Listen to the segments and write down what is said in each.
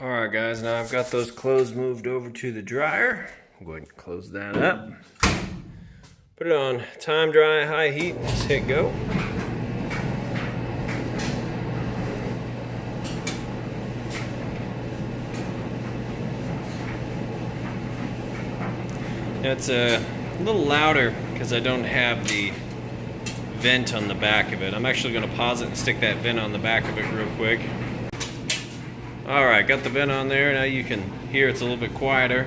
Alright guys, now I've got those clothes moved over to the dryer. I'll go ahead and close that up. Put it on time dry, high heat, just hit go. Now it's a little louder because I don't have the vent on the back of it. I'm actually going to pause it and stick that vent on the back of it real quick. Alright, got the vent on there. Now you can hear it's a little bit quieter.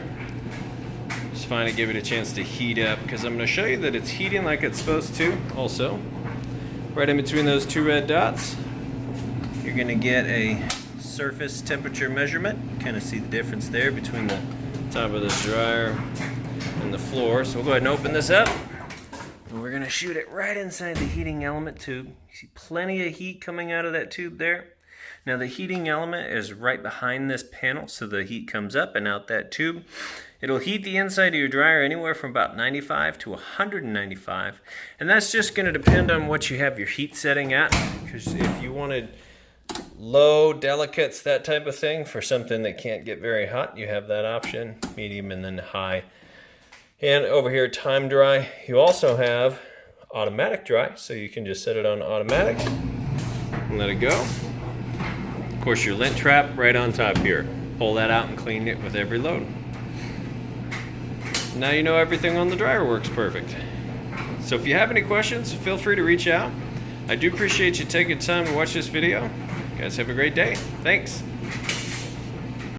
Just fine to give it a chance to heat up because I'm going to show you that it's heating like it's supposed to. Also, right in between those two red dots, you're going to get a surface temperature measurement. Kind of see the difference there between the top of this dryer and the floor. So we'll go ahead and open this up. And we're going to shoot it right inside the heating element tube. You see plenty of heat coming out of that tube there. Now the heating element is right behind this panel, so the heat comes up and out that tube. It'll heat the inside of your dryer anywhere from about 95 to 195. And that's just going to depend on what you have your heat setting at. Because if you wanted low, delicates, that type of thing, for something that can't get very hot, you have that option, medium and then high. And over here, time dry, you also have automatic dry, so you can just set it on automatic and let it go. Of course, your lint trap right on top here. Pull that out and clean it with every load. Now you know everything on the dryer works perfect. So if you have any questions, feel free to reach out. I do appreciate you taking time to watch this video. You guys have a great day. Thanks.